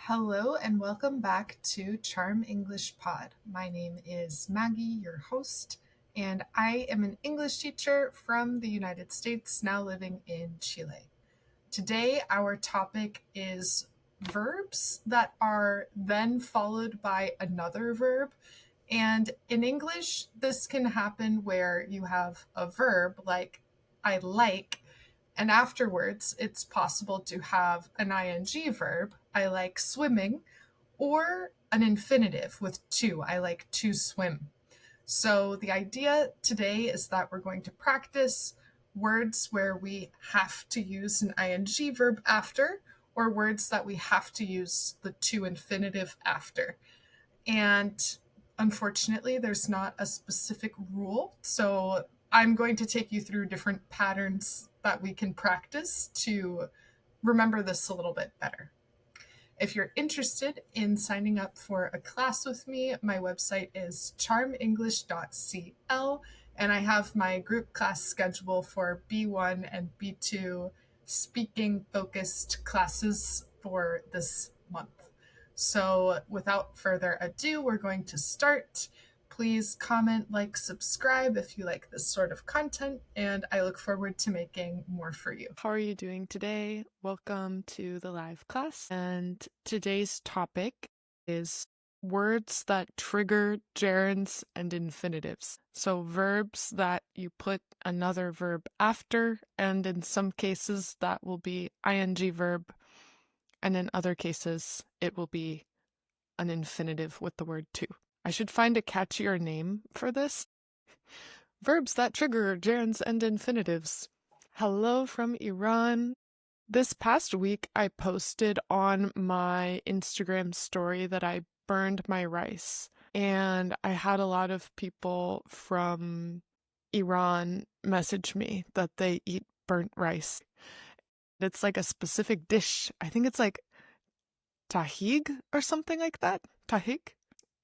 Hello and welcome back to Charm English Pod. My name is Maggie, your host, and I am an English teacher from the United States, now living in Chile. Today, our topic is verbs that are then followed by another verb. And in English, this can happen where you have a verb like I like, and afterwards, it's possible to have an ing verb, I like swimming, or an infinitive with to, I like to swim. So the idea today is that we're going to practice words where we have to use an ing verb after, or words that we have to use the to infinitive after. And unfortunately, there's not a specific rule. So I'm going to take you through different patterns that we can practice to remember this a little bit better. If you're interested in signing up for a class with me, my website is charmenglish.cl, and I have my group class schedule for B1 and B2 speaking focused classes for this month. So without further ado, we're going to start. Please comment, like, subscribe if you like this sort of content, and I look forward to making more for you. How are you doing today? Welcome to the live class. And today's topic is words that trigger gerunds and infinitives. So verbs that you put another verb after, and in some cases that will be ing verb, and in other cases it will be an infinitive with the word to. I should find a catchier name for this. Verbs that trigger gerunds and infinitives. Hello from Iran. This past week, I posted on my Instagram story that I burned my rice, and I had a lot of people from Iran message me that they eat burnt rice. It's like a specific dish. I think it's like tahig or something like that. Tahig.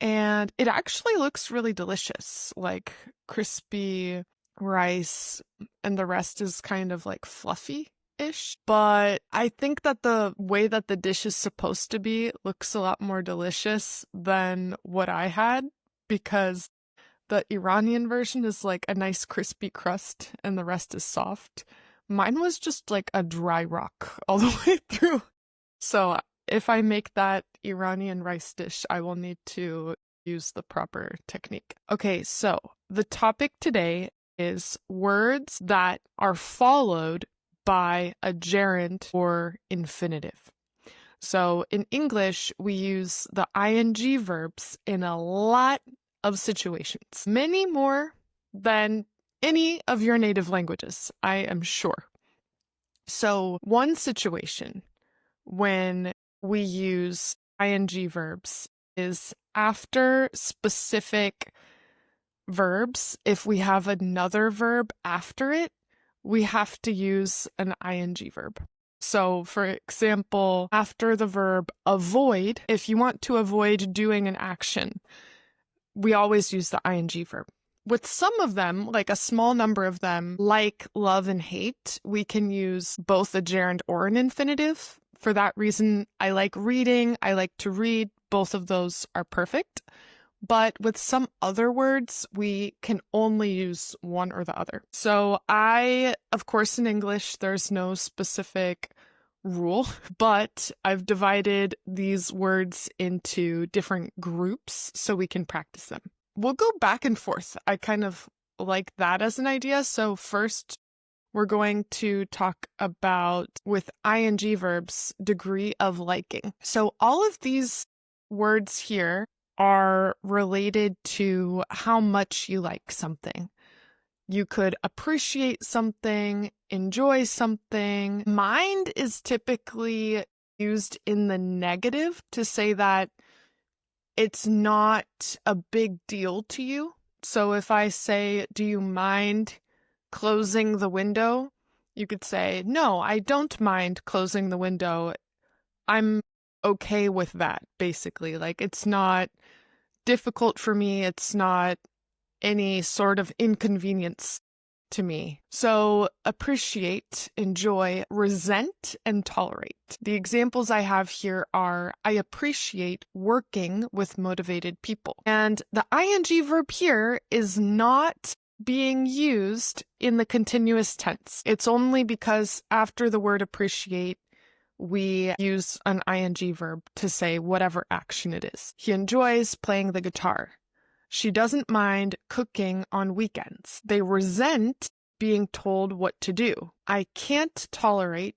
And it actually looks really delicious, like crispy rice, and the rest is kind of like fluffy-ish. But I think that the way that the dish is supposed to be looks a lot more delicious than what I had, because the Iranian version is like a nice crispy crust and the rest is soft. Mine was just like a dry rock all the way through. So if I make that Iranian rice dish, I will need to use the proper technique. Okay, so the topic today is words that are followed by a gerund or infinitive. So in English, we use the ing verbs in a lot of situations, many more than any of your native languages, I am sure. So one situation when we use ing verbs is after specific verbs. If we have another verb after it, we have to use an ing verb. So, for example, after the verb avoid, if you want to avoid doing an action, we always use the ing verb. With some of them, like a small number of them, like love and hate, we can use both a gerund or an infinitive. For that reason, I like reading, I like to read. Both of those are perfect. But with some other words, we can only use one or the other. So of course, in English, there's no specific rule, but I've divided these words into different groups so we can practice them. We'll go back and forth. I kind of like that as an idea. So first, we're going to talk about, with ing verbs, degree of liking. So all of these words here are related to how much you like something. You could appreciate something, enjoy something. Mind is typically used in the negative to say that it's not a big deal to you. So if I say, do you mind closing the window? You could say, no, I don't mind closing the window. I'm okay with that, basically. Like, it's not difficult for me. It's not any sort of inconvenience to me. So appreciate, enjoy, resent, and tolerate. The examples I have here are I appreciate working with motivated people. And the ing verb here is not being used in the continuous tense. It's only because after the word appreciate, we use an ing verb to say whatever action it is. He enjoys playing the guitar. She doesn't mind cooking on weekends. They resent being told what to do. I can't tolerate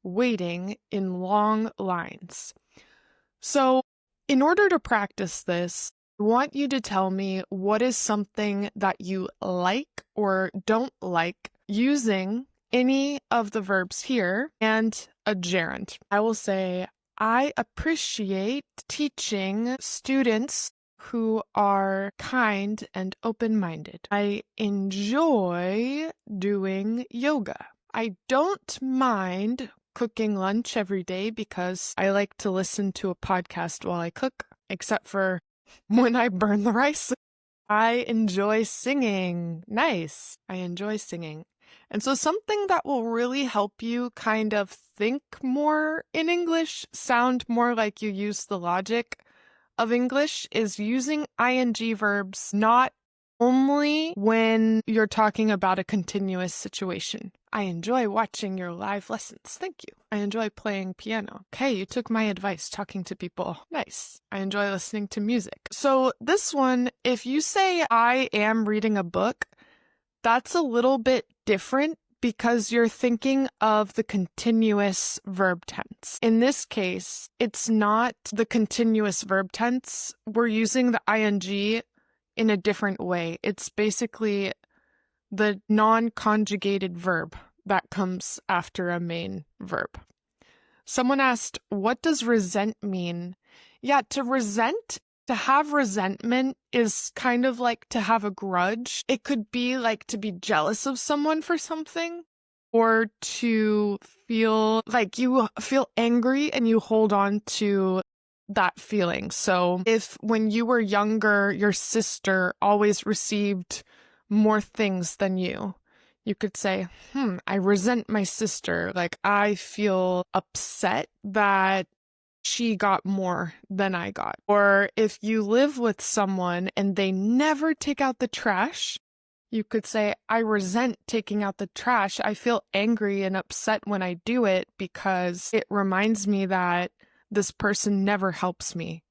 waiting in long lines. So, in order to practice this, I want you to tell me what is something that you like or don't like using any of the verbs here and a gerund. I will say, I appreciate teaching students who are kind and open-minded. I enjoy doing yoga. I don't mind cooking lunch every day because I like to listen to a podcast while I cook, except for when I burn the rice. I enjoy singing. Nice. I enjoy singing. And so something that will really help you kind of think more in English, sound more like you use the logic of English, is using ing verbs not only when you're talking about a continuous situation. I enjoy watching your live lessons. Thank you. I enjoy playing piano. Okay, you took my advice, talking to people. Nice. I enjoy listening to music. So this one, if you say I am reading a book, that's a little bit different because you're thinking of the continuous verb tense. In this case, it's not the continuous verb tense. We're using the ing in a different way. It's basically the non-conjugated verb that comes after a main verb. Someone asked, what does resent mean? Yeah, to have resentment is kind of like to have a grudge. It could be like to be jealous of someone for something, or to feel like you feel angry and you hold on to that feeling. So if when you were younger, your sister always received more things than you, you could say, I resent my sister. Like, I feel upset that she got more than I got. Or if you live with someone and they never take out the trash, you could say, I resent taking out the trash. I feel angry and upset when I do it because it reminds me that this person never helps me.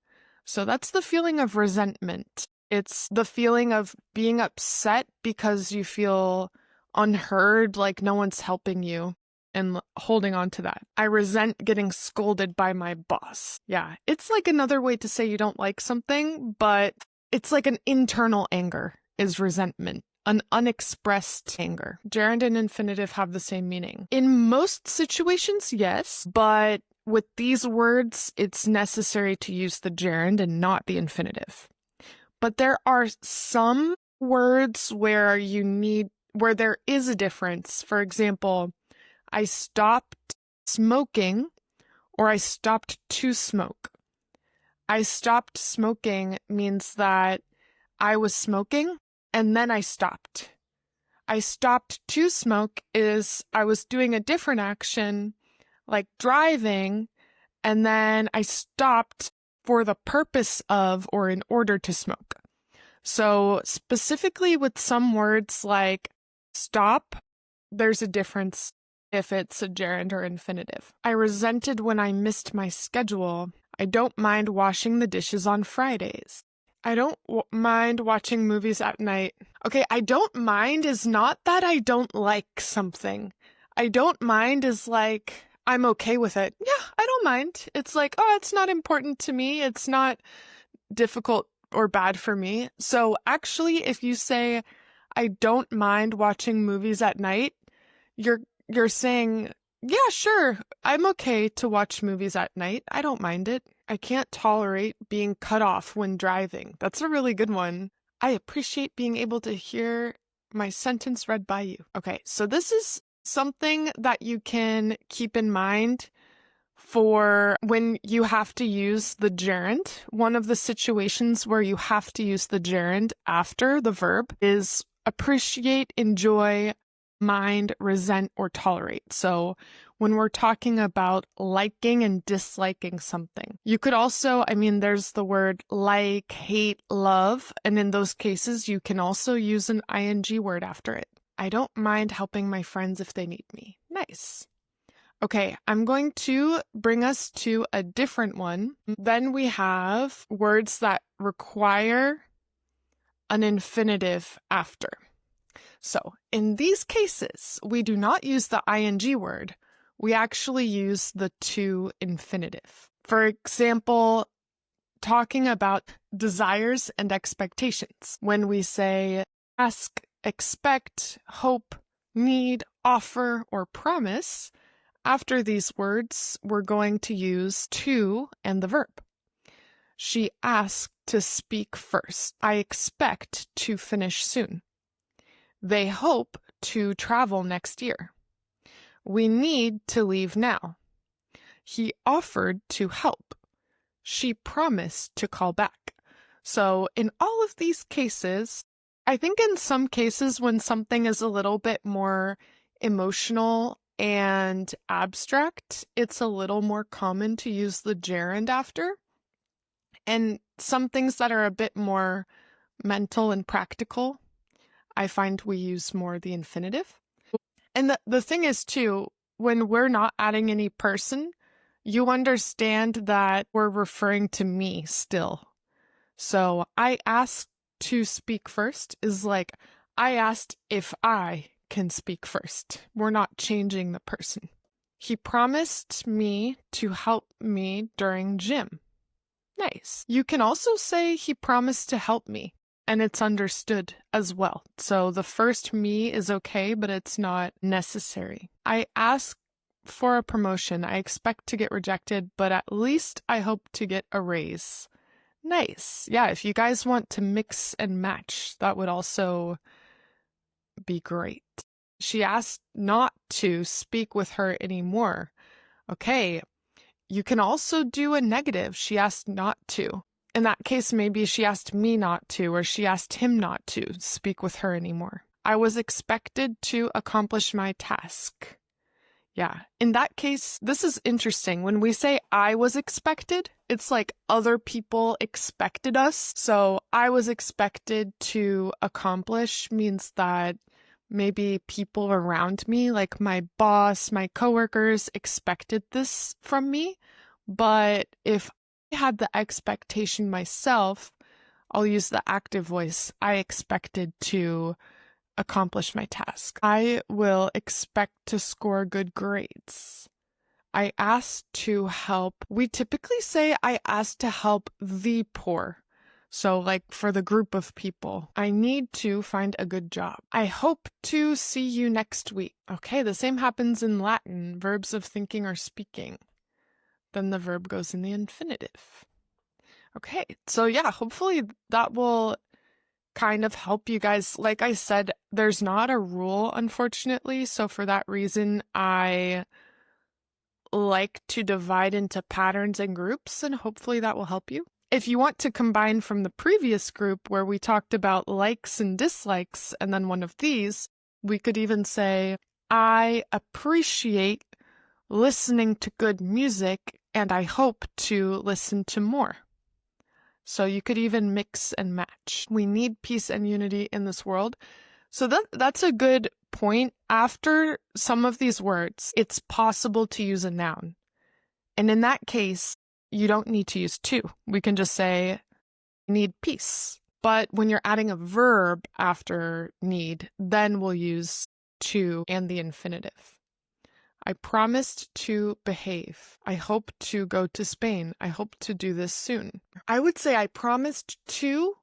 So that's the feeling of resentment. It's the feeling of being upset because you feel unheard, like no one's helping you, and holding on to that. I resent getting scolded by my boss. Yeah, it's like another way to say you don't like something, but it's like an internal anger is resentment. An unexpressed anger. Gerund and infinitive have the same meaning. In most situations, yes, but with these words, it's necessary to use the gerund and not the infinitive. But there are some words where there is a difference. For example, I stopped smoking, or I stopped to smoke. I stopped smoking means that I was smoking and then I stopped. I stopped to smoke is I was doing a different action, like driving, and then I stopped for the purpose of or in order to smoke. So specifically with some words like stop, there's a difference if it's a gerund or infinitive. I resented when I missed my schedule. I don't mind washing the dishes on Fridays. I don't mind watching movies at night. Okay, I don't mind is not that I don't like something. I don't mind is like, I'm okay with it. Yeah, I don't mind. It's like, oh, it's not important to me. It's not difficult or bad for me. So actually, if you say, I don't mind watching movies at night, you're saying, yeah, sure, I'm okay to watch movies at night. I don't mind it. I can't tolerate being cut off when driving. That's a really good one. I appreciate being able to hear my sentence read by you. Okay, so this is something that you can keep in mind for when you have to use the gerund. One of the situations where you have to use the gerund after the verb is appreciate, enjoy, mind, resent, or tolerate. So when we're talking about liking and disliking something, you could also, there's the word like, hate, love, and in those cases, you can also use an ing word after it. I don't mind helping my friends if they need me. Nice. Okay, I'm going to bring us to a different one. Then we have words that require an infinitive after. So in these cases, we do not use the ing word. We actually use the to infinitive. For example, talking about desires and expectations. When we say ask, expect, hope, need, offer, or promise, after these words, we're going to use to and the verb. She asked to speak first. I expect to finish soon. They hope to travel next year. We need to leave now. He offered to help. She promised to call back. So in all of these cases, I think in some cases when something is a little bit more emotional and abstract, it's a little more common to use the gerund after. And some things that are a bit more mental and practical, I find we use more the infinitive. And the thing is, too, when we're not adding any person, you understand that we're referring to me still. So I asked to speak first is like, I asked if I can speak first. We're not changing the person. He promised me to help me during gym. Nice. You can also say he promised to help me, and it's understood as well. So the first me is okay, but it's not necessary. I ask for a promotion. I expect to get rejected, but at least I hope to get a raise. Nice. Yeah, if you guys want to mix and match, that would also be great. She asked not to speak with her anymore. Okay, you can also do a negative. She asked not to. In that case, maybe she asked me not to, or she asked him not to speak with her anymore. I was expected to accomplish my task. Yeah, in that case, this is interesting. When we say I was expected, it's like other people expected us. So I was expected to accomplish means that maybe people around me, like my boss, my coworkers, expected this from me. But if I had the expectation myself, I'll use the active voice. I expected to accomplish my task. I will expect to score good grades. I asked to help. We typically say I asked to help the poor. So like for the group of people, I need to find a good job. I hope to see you next week. Okay, the same happens in Latin, verbs of thinking or speaking. Then the verb goes in the infinitive. Okay, so yeah, hopefully that will kind of help you guys. Like I said, there's not a rule, unfortunately. So for that reason, I like to divide into patterns and groups, and hopefully that will help you. If you want to combine from the previous group where we talked about likes and dislikes, and then one of these, we could even say, I appreciate listening to good music, and I hope to listen to more. So you could even mix and match. We need peace and unity in this world. So that's a good point. After some of these words, it's possible to use a noun. And in that case, you don't need to use to. We can just say, I need peace. But when you're adding a verb after need, then we'll use to and the infinitive. I promised to behave. I hope to go to Spain. I hope to do this soon. I would say I promised to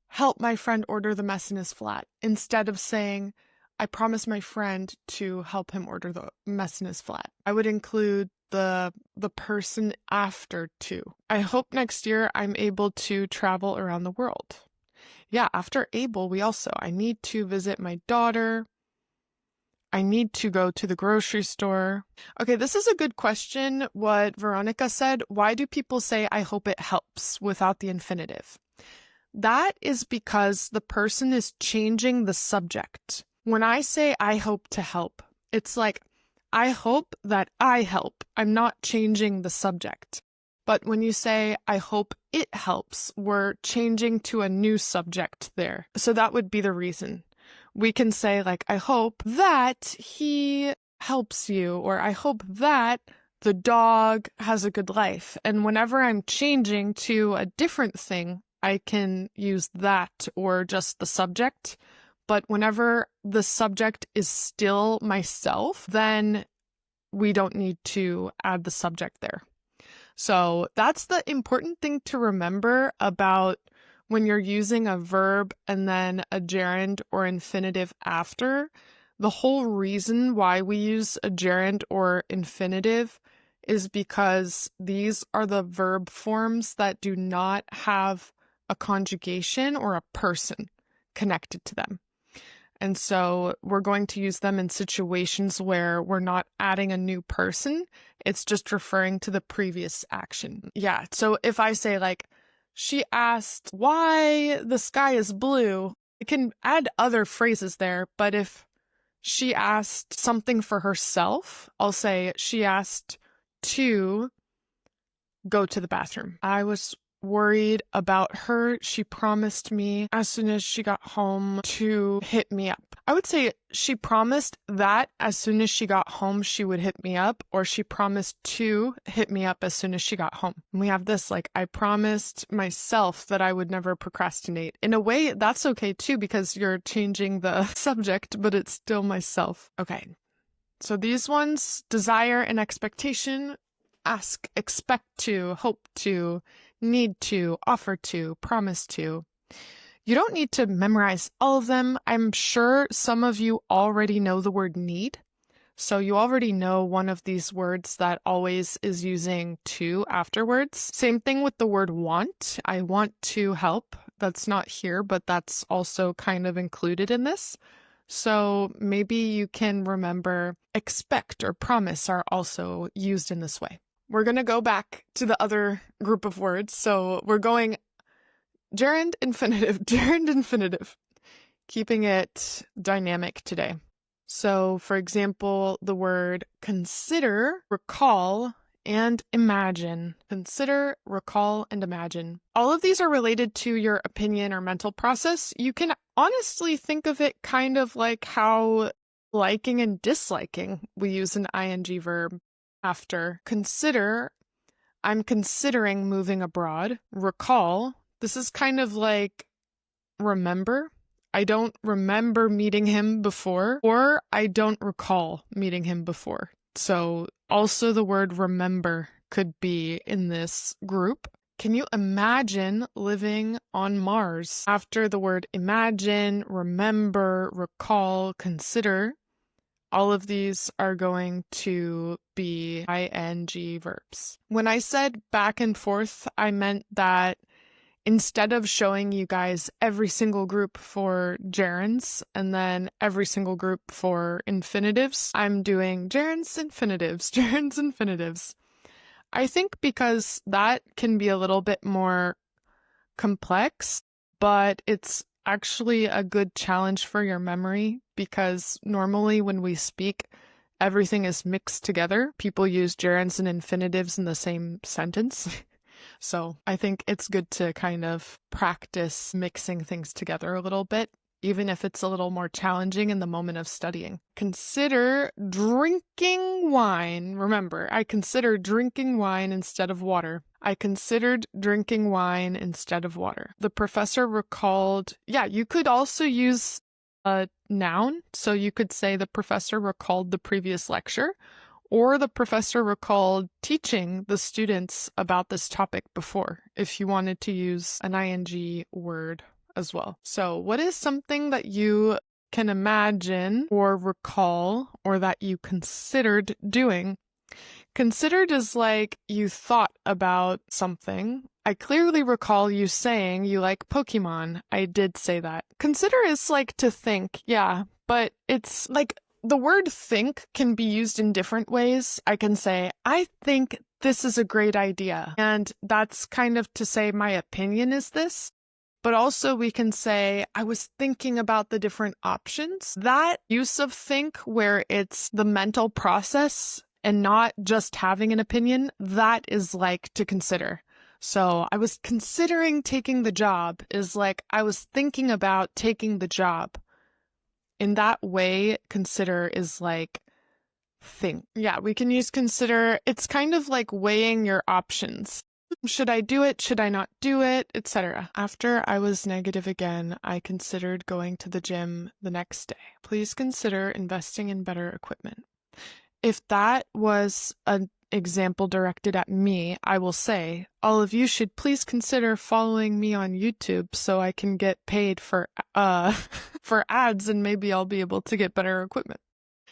help my friend order the mess in his flat instead of saying I promised my friend to help him order the mess in his flat. I would include the person after to. I hope next year I'm able to travel around the world. Yeah, after able, I need to visit my daughter. I need to go to the grocery store. Okay, this is a good question, what Veronica said. Why do people say, I hope it helps without the infinitive? That is because the person is changing the subject. When I say I hope to help, it's like, I hope that I help. I'm not changing the subject. But when you say, I hope it helps, we're changing to a new subject there. So that would be the reason. We can say, like, I hope that he helps you, or I hope that the dog has a good life. And whenever I'm changing to a different thing, I can use that or just the subject. But whenever the subject is still myself, then we don't need to add the subject there. So that's the important thing to remember about when you're using a verb and then a gerund or infinitive after. The whole reason why we use a gerund or infinitive is because these are the verb forms that do not have a conjugation or a person connected to them. And so we're going to use them in situations where we're not adding a new person. It's just referring to the previous action. Yeah. So if I say, like, she asked why the sky is blue, I can add other phrases there. But if she asked something for herself, I'll say she asked to go to the bathroom. I was worried about her. She promised me as soon as she got home to hit me up. I would say she promised that as soon as she got home, she would hit me up, or she promised to hit me up as soon as she got home. And we have this, like, I promised myself that I would never procrastinate. In a way, that's okay too, because you're changing the subject, but it's still myself. Okay. So these ones, desire and expectation, ask, expect to, hope to, need to, offer to, promise to. You don't need to memorize all of them. I'm sure some of you already know the word need. So you already know one of these words that always is using to afterwards. Same thing with the word want. I want to help. That's not here, but that's also kind of included in this. So maybe you can remember expect or promise are also used in this way. We're going to go back to the other group of words. So we're going gerund, infinitive, gerund, infinitive, keeping it dynamic today. So, for example, the word consider, recall, and imagine. Consider, recall, and imagine. All of these are related to your opinion or mental process. You can honestly think of it kind of like how liking and disliking, we use an ing verb after. Consider, I'm considering moving abroad. Recall, this is kind of like remember. I don't remember meeting him before, or I don't recall meeting him before. So also the word remember could be in this group. Can you imagine living on Mars? After the word imagine, remember, recall, consider, all of these are going to be ing verbs. When I said back and forth, I meant that instead of showing you guys every single group for gerunds and then every single group for infinitives, I'm doing gerunds, infinitives, gerunds, infinitives. I think because that can be a little bit more complex, but it's actually a good challenge for your memory, because normally when we speak, everything is mixed together. People use gerunds and infinitives in the same sentence. So I think it's good to kind of practice mixing things together a little bit, even if it's a little more challenging in the moment of studying. Consider drinking wine. Remember, I considered drinking wine instead of water. I considered drinking wine instead of water. The professor recalled, you could also use a noun. So you could say the professor recalled the previous lecture, or the professor recalled teaching the students about this topic before, if you wanted to use an ing word as well. So what is something that you can imagine or recall, or that you considered doing? Considered is like you thought about something. I clearly recall you saying you like Pokemon. I did say that. Consider is like to think, but it's like the word think can be used in different ways. I can say, I think this is a great idea. And that's kind of to say my opinion is this. But also we can say, I was thinking about the different options. That use of think, where it's the mental process and not just having an opinion, that is like to consider. So I was considering taking the job is like I was thinking about taking the job. In that way, consider is like think. Yeah, we can use consider. It's kind of like weighing your options. Should I do it? Should I not do it? Etc. After I was negative again, I considered going to the gym the next day. Please consider investing in better equipment. If that was an example directed at me, I will say, all of you should please consider following me on YouTube so I can get paid for for ads, and maybe I'll be able to get better equipment.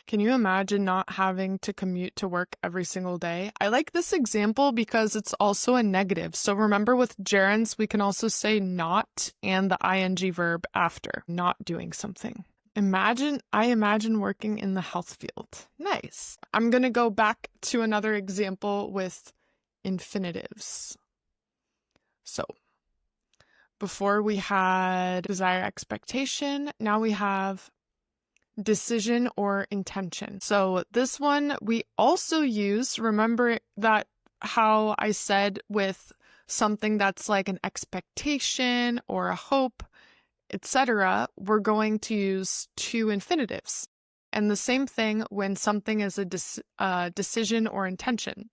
Can you imagine not having to commute to work every single day? I like this example because it's also a negative. So remember with gerunds, we can also say not and the ing verb after, not doing something. I imagine working in the health field. Nice. I'm going to go back to another example with infinitives. So before we had desire, expectation. Now we have decision or intention. So this one we also use, remember that how I said with something that's like an expectation or a hope, etc., we're going to use two infinitives. And the same thing when something is a decision or intention.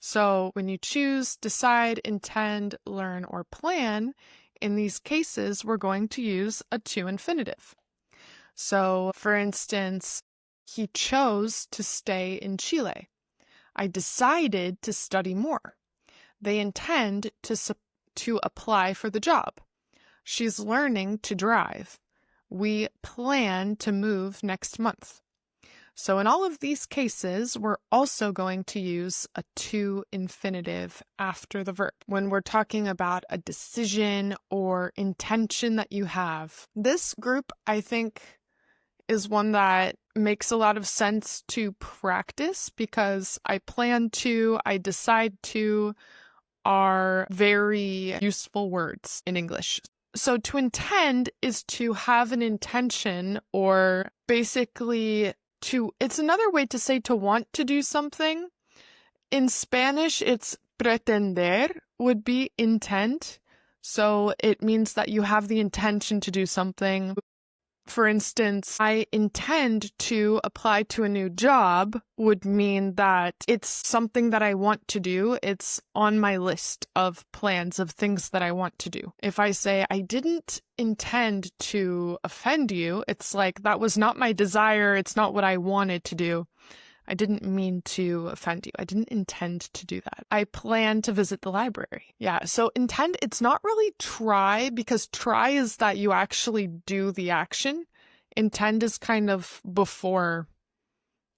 So when you choose, decide, intend, learn, or plan, in these cases, we're going to use a to infinitive. So, for instance, he chose to stay in Chile. I decided to study more. They intend to apply for the job. She's learning to drive. We plan to move next month. So in all of these cases, we're also going to use a to infinitive after the verb when we're talking about a decision or intention that you have. This group, I think, is one that makes a lot of sense to practice because I plan to, I decide to are very useful words in English. So to intend is to have an intention, or basically it's another way to say to want to do something. In Spanish, it's pretender would be intent. So it means that you have the intention to do something. For instance, I intend to apply to a new job would mean that it's something that I want to do. It's on my list of plans of things that I want to do. If I say I didn't intend to offend you, it's like that was not my desire. It's not what I wanted to do. I didn't mean to offend you. I didn't intend to do that. I plan to visit the library. Yeah, so intend, it's not really try, because try is that you actually do the action. Intend is kind of before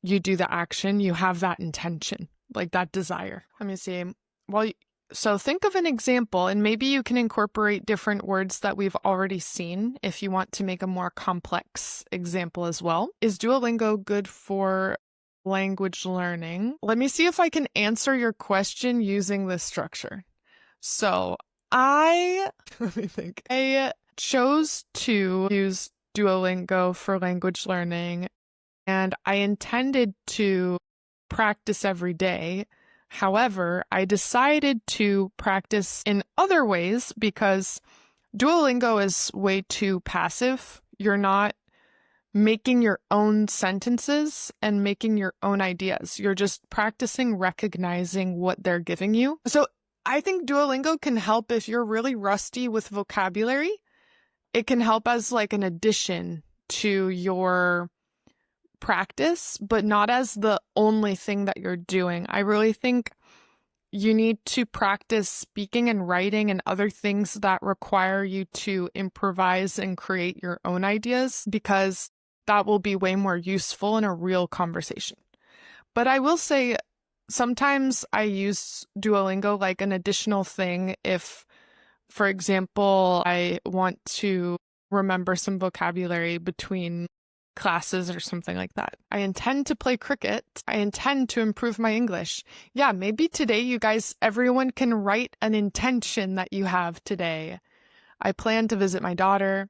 you do the action, you have that intention, like that desire. Let me see. So think of an example, and maybe you can incorporate different words that we've already seen if you want to make a more complex example as well. Is Duolingo good for language learning? Let me see if I can answer your question using this structure. So let me think. I chose to use Duolingo for language learning, and I intended to practice every day. However, I decided to practice in other ways because Duolingo is way too passive. You're not making your own sentences and making your own ideas. You're just practicing recognizing what they're giving you. So I think Duolingo can help if you're really rusty with vocabulary. It can help as like an addition to your practice, but not as the only thing that you're doing. I really think you need to practice speaking and writing and other things that require you to improvise and create your own ideas, because that will be way more useful in a real conversation. But I will say sometimes I use Duolingo like an additional thing if, for example, I want to remember some vocabulary between classes or something like that. I intend to play cricket. I intend to improve my English. Yeah, maybe today you guys, everyone can write an intention that you have today. I planned to visit my daughter.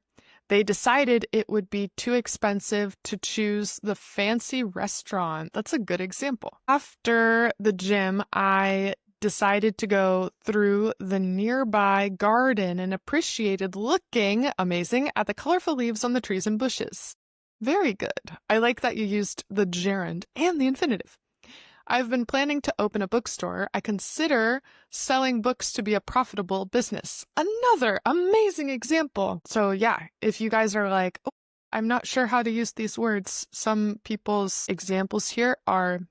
They decided it would be too expensive to choose the fancy restaurant. That's a good example. After the gym, I decided to go through the nearby garden and appreciated looking amazing at the colorful leaves on the trees and bushes. Very good. I like that you used the gerund and the infinitive. I've been planning to open a bookstore. I consider selling books to be a profitable business. Another amazing example. So yeah, if you guys are like, oh, I'm not sure how to use these words, some people's examples here are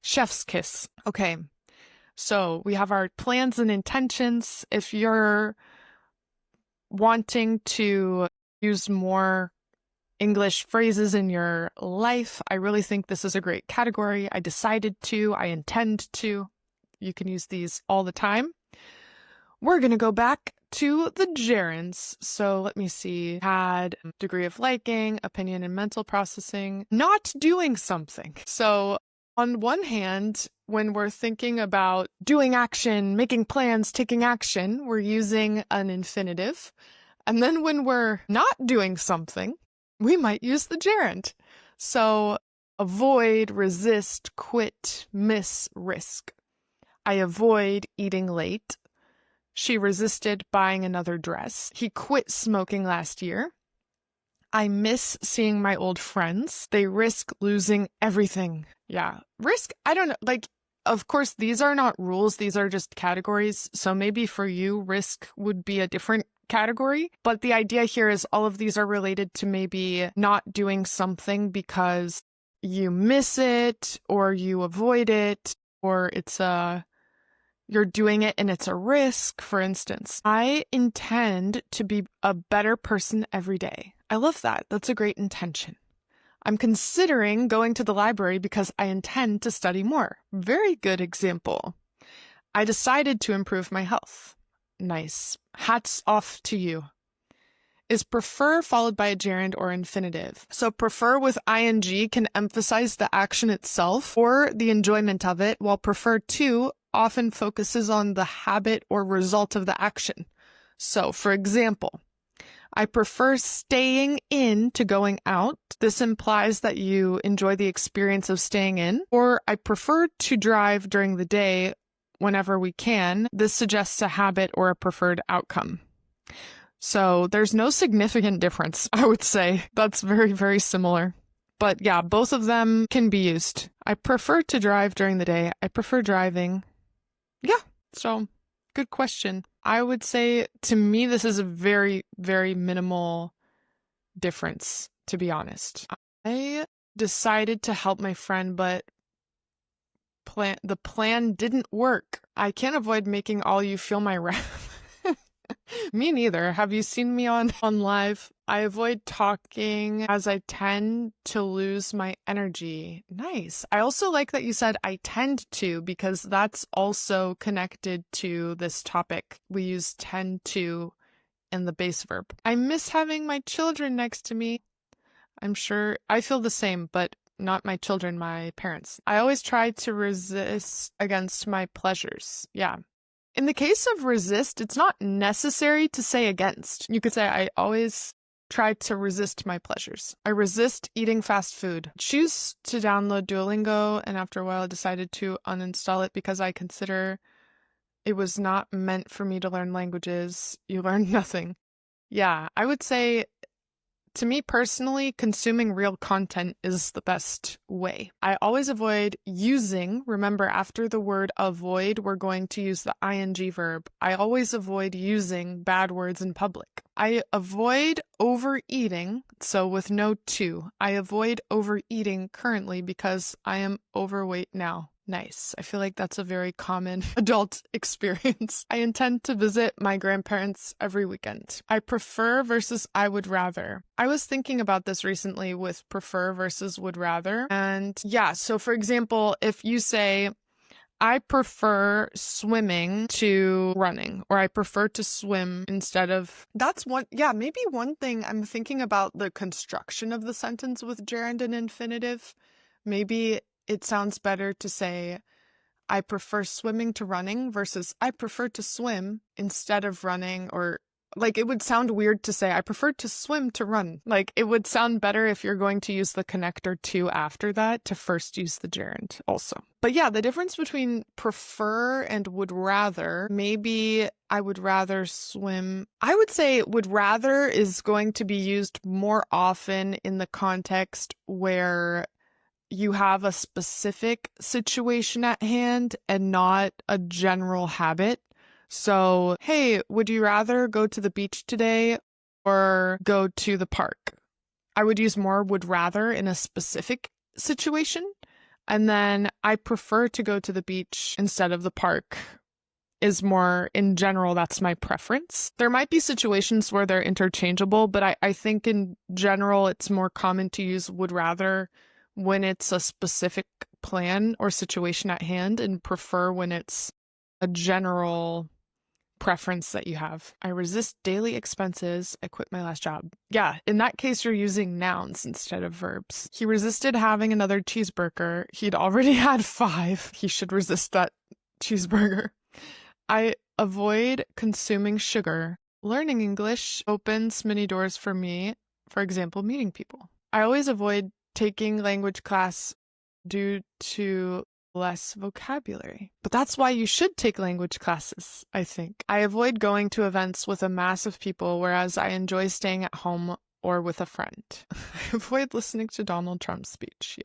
chef's kiss. Okay, so we have our plans and intentions. If you're wanting to use more English phrases in your life, I really think this is a great category. I decided to, I intend to. You can use these all the time. We're going to go back to the gerunds. So let me see. Had degree of liking, opinion and mental processing, not doing something. So on one hand, when we're thinking about doing action, making plans, taking action, we're using an infinitive. And then when we're not doing something, we might use the gerund. So avoid, resist, quit, miss, risk. I avoid eating late. She resisted buying another dress. He quit smoking last year. I miss seeing my old friends. They risk losing everything. Yeah. Risk, I don't know. Like, of course, these are not rules. These are just categories. So maybe for you, risk would be a different category. But the idea here is all of these are related to maybe not doing something because you miss it or you avoid it or you're doing it and it's a risk. For instance, I intend to be a better person every day. I love that. That's a great intention. I'm considering going to the library because I intend to study more. Very good example. I decided to improve my health. Nice. Hats off to you. Is prefer followed by a gerund or infinitive? So prefer with ing can emphasize the action itself or the enjoyment of it, while prefer to often focuses on the habit or result of the action. So, for example, I prefer staying in to going out. This implies that you enjoy the experience of staying in. Or I prefer to drive during the day whenever we can. This suggests a habit or a preferred outcome. So there's no significant difference, I would say. That's very, very similar. But yeah, both of them can be used. I prefer to drive during the day. I prefer driving. Yeah, so good question. I would say to me, this is a very, very minimal difference, to be honest. I decided to help my friend, but the plan didn't work. I can't avoid making all you feel my wrath. Me neither. Have you seen me on live? I avoid talking as I tend to lose my energy. Nice. I also like that you said I tend to because that's also connected to this topic. We use tend to in the base verb. I miss having my children next to me. I'm sure I feel the same, but not my children, my parents. I always try to resist against my pleasures. Yeah. In the case of resist, it's not necessary to say against. You could say, I always try to resist my pleasures. I resist eating fast food. Choose to download Duolingo, and after a while I decided to uninstall it because I consider it was not meant for me to learn languages. You learn nothing. Yeah, I would say, to me personally, consuming real content is the best way. I always avoid using, remember after the word avoid, we're going to use the ing verb. I always avoid using bad words in public. I avoid overeating, so with no to. I avoid overeating currently because I am overweight now. Nice. I feel like that's a very common adult experience. I intend to visit my grandparents every weekend. I prefer versus I would rather. I was thinking about this recently with prefer versus would rather. And yeah, so for example, if you say, I prefer swimming to running, or I prefer to swim instead of, that's one, yeah, maybe one thing I'm thinking about the construction of the sentence with gerund and infinitive. Maybe it sounds better to say, I prefer swimming to running versus I prefer to swim instead of running, or Like, it would sound weird to say, I prefer to swim to run. Like, it would sound better if you're going to use the connector to after that to first use the gerund also. But yeah, the difference between prefer and would rather, maybe I would rather swim. I would say would rather is going to be used more often in the context where you have a specific situation at hand and not a general habit. So, hey, would you rather go to the beach today or go to the park? I would use more would rather in a specific situation. And then I prefer to go to the beach instead of the park is more in general, that's my preference. There might be situations where they're interchangeable, but I think in general, it's more common to use would rather when it's a specific plan or situation at hand, and prefer when it's a general preference that you have. I resist daily expenses. I quit my last job. Yeah, in that case, you're using nouns instead of verbs. He resisted having another cheeseburger. He'd already had 5. He should resist that cheeseburger. I avoid consuming sugar. Learning English opens many doors for me, for example, meeting people. I always avoid taking language class due to less vocabulary. But that's why you should take language classes, I think. I avoid going to events with a mass of people, whereas I enjoy staying at home or with a friend. I avoid listening to Donald Trump's speech,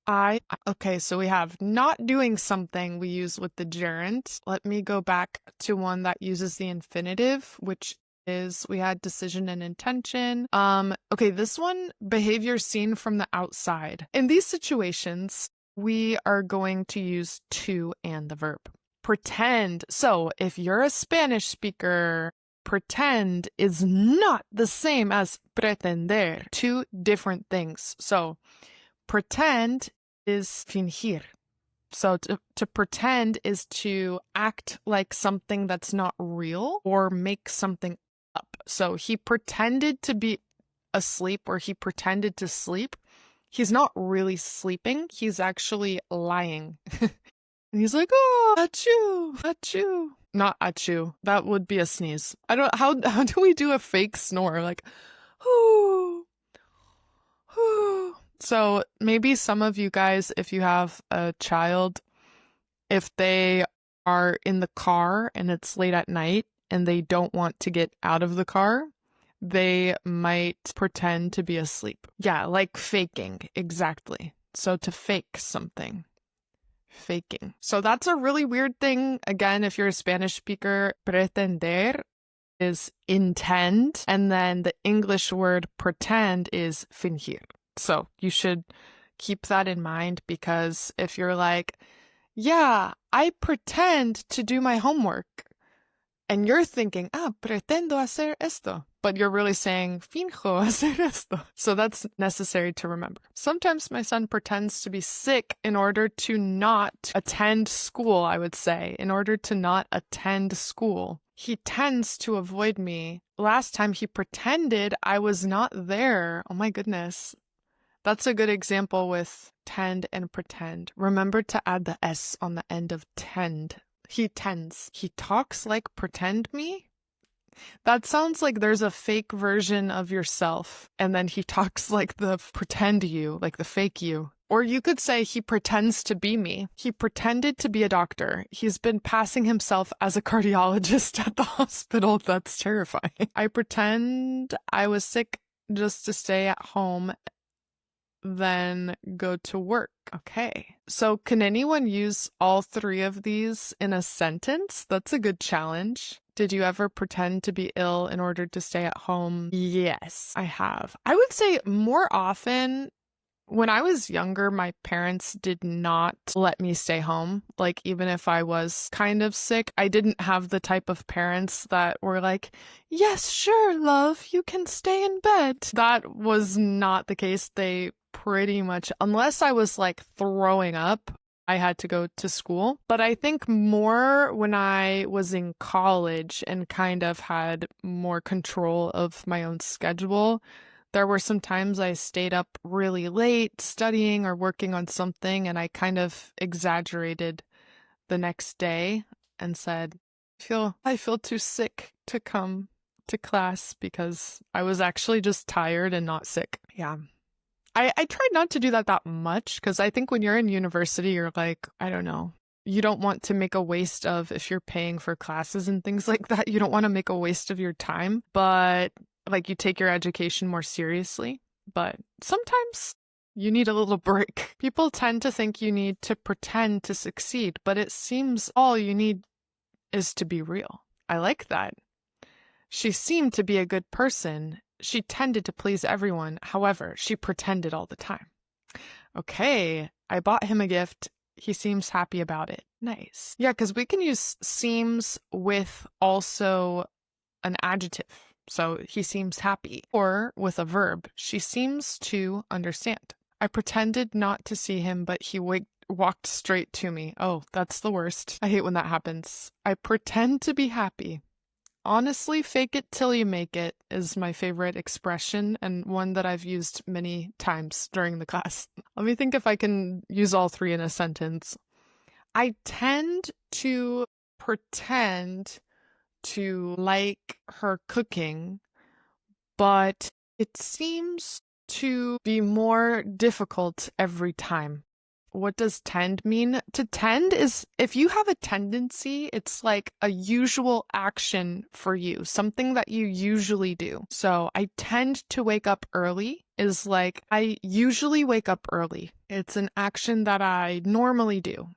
yeah. Okay, so we have not doing something we use with the gerund. Let me go back to one that uses the infinitive, which is we had decision and intention. Okay, this one, behavior seen from the outside. In these situations, we are going to use to and the verb. Pretend. So if you're a Spanish speaker, pretend is not the same as pretender. 2 different things. So pretend is fingir. So to pretend is to act like something that's not real or make something up. So he pretended to be asleep or he pretended to sleep. He's not really sleeping. He's actually lying. And he's like, oh, achoo, achoo. Not achoo. That would be a sneeze. How do we do a fake snore? Like, whoo, whoo. So maybe some of you guys, if you have a child, if they are in the car and it's late at night and they don't want to get out of the car, they might pretend to be asleep. Yeah, like faking, exactly. So to fake something. Faking. So that's a really weird thing. Again, if you're a Spanish speaker, pretender is intend, and then the English word pretend is fingir. So you should keep that in mind, because if you're like, yeah, I pretend to do my homework, and you're thinking, pretendo hacer esto, but you're really saying, finjo hacer esto. So that's necessary to remember. Sometimes my son pretends to be sick in order to not attend school, I would say, in order to not attend school. He tends to avoid me. Last time he pretended I was not there. Oh my goodness. That's a good example with tend and pretend. Remember to add the S on the end of tend. He tends. He talks like pretend me? That sounds like there's a fake version of yourself, and then he talks like the pretend you, like the fake you. Or you could say he pretends to be me. He pretended to be a doctor. He's been passing himself as a cardiologist at the hospital. That's terrifying. I pretend I was sick just to stay at home, then go to work. Okay. So can anyone use all 3 of these in a sentence? That's a good challenge. Did you ever pretend to be ill in order to stay at home? Yes, I have. I would say more often. When I was younger, my parents did not let me stay home. Like, even if I was kind of sick, I didn't have the type of parents that were like, yes, sure, love, you can stay in bed. That was not the case. They pretty much, unless I was like throwing up, I had to go to school. But I think more when I was in college and kind of had more control of my own schedule. There were some times I stayed up really late studying or working on something, and I kind of exaggerated the next day and said, I feel too sick to come to class because I was actually just tired and not sick. Yeah. I tried not to do that much because I think when you're in university, you're like, I don't know, you don't want to make a waste of, if you're paying for classes and things like that, you don't want to make a waste of your time, but like you take your education more seriously. But sometimes you need a little break. People tend to think you need to pretend to succeed, but it seems all you need is to be real. I like that. She seemed to be a good person. She tended to please everyone. However, she pretended all the time. Okay, I bought him a gift. He seems happy about it. Nice. Yeah, because we can use seems with also an adjective. So he seems happy. Or with a verb, she seems to understand. I pretended not to see him, but he walked straight to me. Oh, that's the worst. I hate when that happens. I pretend to be happy. Honestly, fake it till you make it is my favorite expression and one that I've used many times during the class. Let me think if I can use all three in a sentence. I tend to pretend to like her cooking, but it seems to be more difficult every time. What does tend mean? To tend is if you have a tendency, it's like a usual action for you, something that you usually do. So I tend to wake up early is like I usually wake up early. It's an action that I normally do.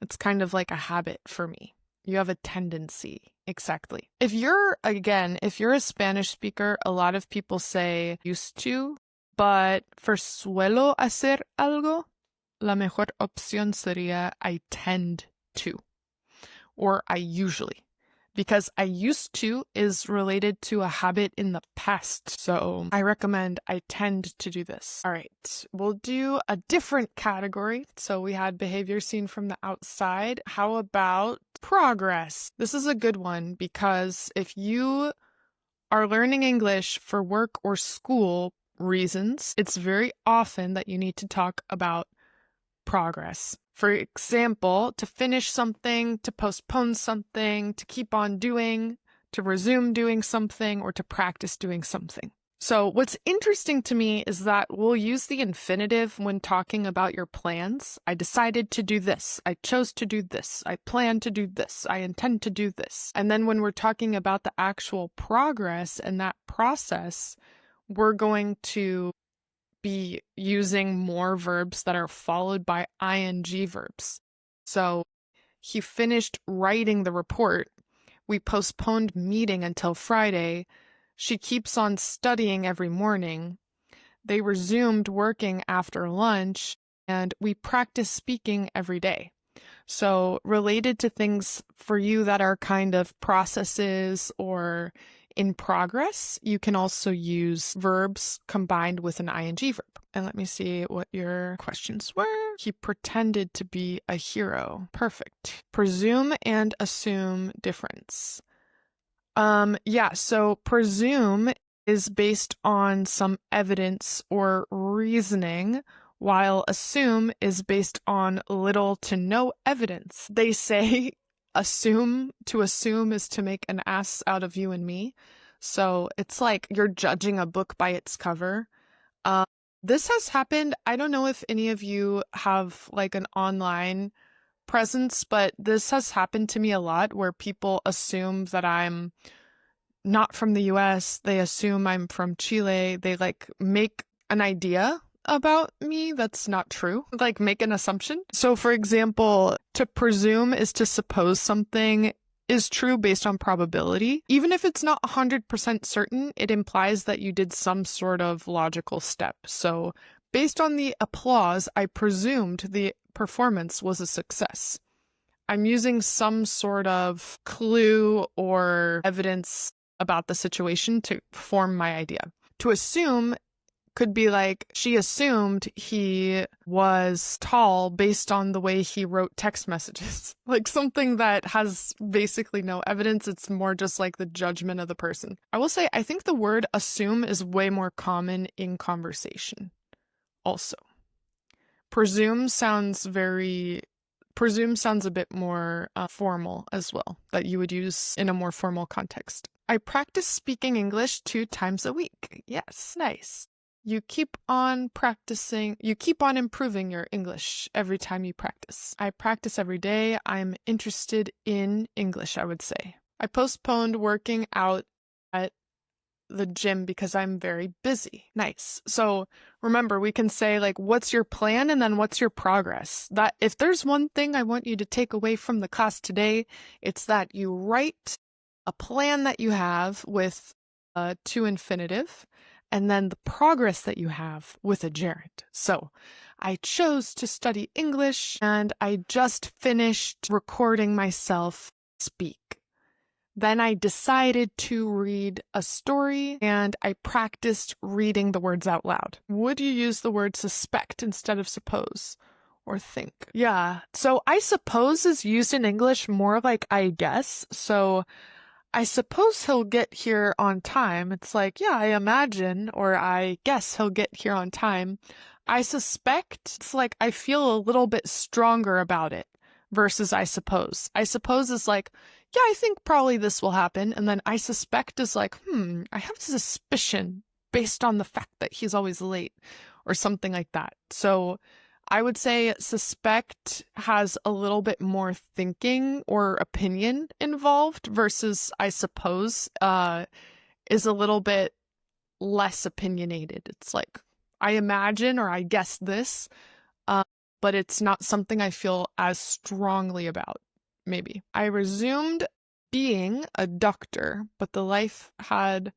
It's kind of like a habit for me. You have a tendency. Exactly. If you're a Spanish speaker, a lot of people say used to, but for suelo hacer algo, la mejor opción sería I tend to, or I usually, because I used to is related to a habit in the past. So I recommend I tend to do this. All right, we'll do a different category. So we had behavior seen from the outside. How about progress? This is a good one because if you are learning English for work or school reasons, it's very often that you need to talk about progress. For example, to finish something, to postpone something, to keep on doing, to resume doing something, or to practice doing something. So what's interesting to me is that we'll use the infinitive when talking about your plans. I decided to do this. I chose to do this. I plan to do this. I intend to do this. And then when we're talking about the actual progress and that process, we're going to be using more verbs that are followed by ing verbs. So he finished writing the report. We postponed meeting until Friday. She keeps on studying every morning. They resumed working after lunch, and we practice speaking every day. So related to things for you that are kind of processes or in progress, you can also use verbs combined with an ing verb. And let me see what your questions were. He pretended to be a hero. Perfect. Presume and assume difference. So presume is based on some evidence or reasoning, while assume is based on little to no evidence. They say to assume is to make an ass out of you and me. So it's like you're judging a book by its cover. This has happened. I don't know if any of you have like an online presence, but this has happened to me a lot where people assume that I'm not from the US. They assume I'm from Chile. They like make an idea about me that's not true, like make an assumption. So for example, to presume is to suppose something is true based on probability. Even if it's not 100% certain, it implies that you did some sort of logical step. So based on the applause, I presumed the performance was a success. I'm using some sort of clue or evidence about the situation to form my idea. To assume could be like, she assumed he was tall based on the way he wrote text messages. Like something that has basically no evidence. It's more just like the judgment of the person. I will say, I think the word assume is way more common in conversation also. Presume sounds very Presume sounds a bit more formal as well, that you would use in a more formal context. I practice speaking English 2 times a week. Yes, nice. You keep on practicing, you keep on improving your English every time you practice. I practice every day. I'm interested in English, I would say. I postponed working out at the gym because I'm very busy. Nice. So remember, we can say like, what's your plan? And then what's your progress? That if there's one thing I want you to take away from the class today, it's that you write a plan that you have with to infinitive, and then the progress that you have with a gerund. So I chose to study English, and I just finished recording myself speak. Then I decided to read a story, and I practiced reading the words out loud. Would you use the word suspect instead of suppose or think? Yeah, so I suppose is used in English more like I guess. So I suppose he'll get here on time. It's like, yeah, I imagine, or I guess he'll get here on time. I suspect, it's like I feel a little bit stronger about it versus I suppose. I suppose is like, yeah, I think probably this will happen. And then I suspect is like, I have a suspicion based on the fact that he's always late or something like that. So I would say suspect has a little bit more thinking or opinion involved versus I suppose is a little bit less opinionated. It's like, I imagine or I guess this, but it's not something I feel as strongly about, maybe. I resumed being a doctor, but the life had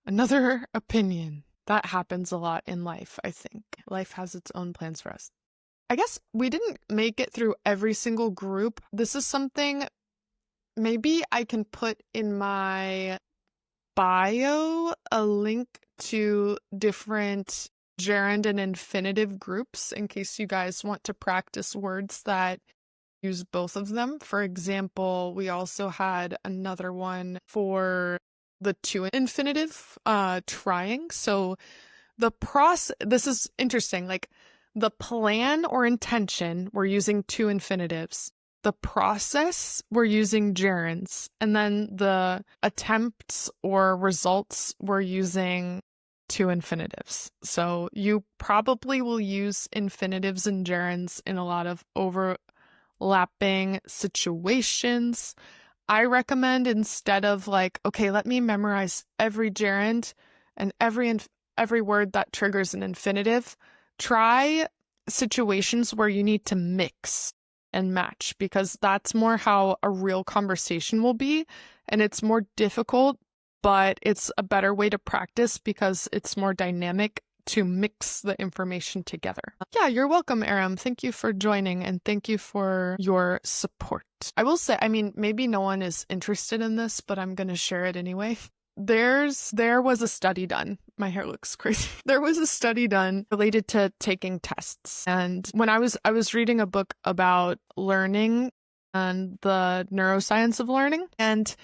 another opinion. That happens a lot in life, I think. Life has its own plans for us. I guess we didn't make it through every single group. This is something maybe I can put in my bio, a link to different gerund and infinitive groups in case you guys want to practice words that use both of them. For example, we also had another one for the to infinitive, trying. So the this is interesting, like the plan or intention, we're using to infinitives. The process, we're using gerunds. And then the attempts or results, we're using to infinitives. So you probably will use infinitives and gerunds in a lot of overlapping situations. I recommend instead of like, okay, let me memorize every gerund and every word that triggers an infinitive, try situations where you need to mix and match, because that's more how a real conversation will be. And it's more difficult, but it's a better way to practice because it's more dynamic to mix the information together. Yeah, you're welcome, Aram. Thank you for joining and thank you for your support. I will say, I mean, maybe no one is interested in this, but I'm going to share it anyway. There was a study done. My hair looks crazy. There was a study done related to taking tests. And when I was reading a book about learning and the neuroscience of learning, and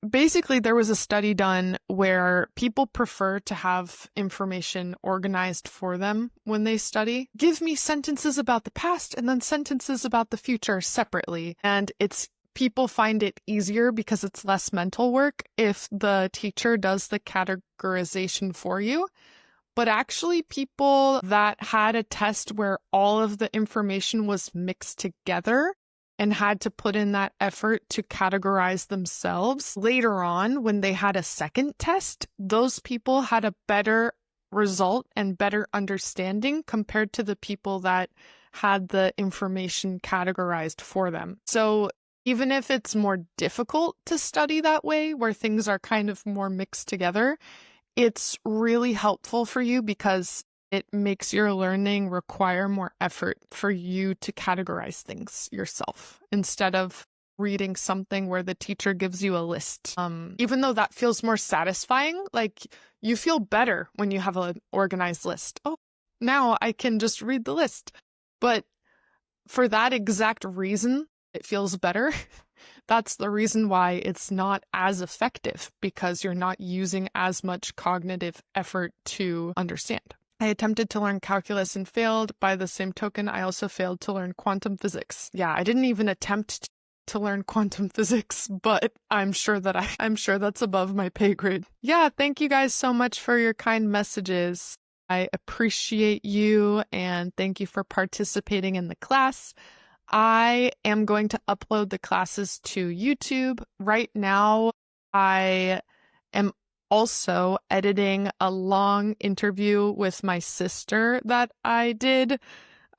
basically there was a study done where people prefer to have information organized for them when they study. Give me sentences about the past and then sentences about the future separately. And people find it easier because it's less mental work if the teacher does the categorization for you. But actually, people that had a test where all of the information was mixed together and had to put in that effort to categorize themselves, later on, when they had a second test, those people had a better result and better understanding compared to the people that had the information categorized for them. So even if it's more difficult to study that way, where things are kind of more mixed together, it's really helpful for you because it makes your learning require more effort for you to categorize things yourself instead of reading something where the teacher gives you a list. Even though that feels more satisfying, like you feel better when you have an organized list. Oh, now I can just read the list. But for that exact reason, it feels better. That's the reason why it's not as effective, because you're not using as much cognitive effort to understand. I attempted to learn calculus and failed. By the same token, I also failed to learn quantum physics. Yeah, I didn't even attempt to learn quantum physics, but I'm sure that's above my pay grade. Yeah, thank you guys so much for your kind messages. I appreciate you and thank you for participating in the class. I am going to upload the classes to YouTube. Right now, I am also editing a long interview with my sister that I did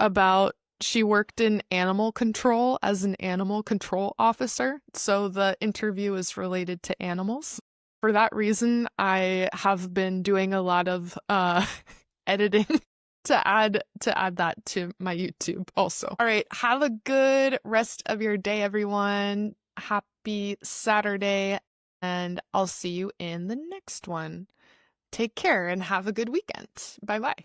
about she worked in animal control as an animal control officer. So the interview is related to animals. For that reason, I have been doing a lot of editing to add that to my YouTube also. All right, have a good rest of your day, everyone. Happy Saturday, and I'll see you in the next one. Take care and have a good weekend. Bye bye.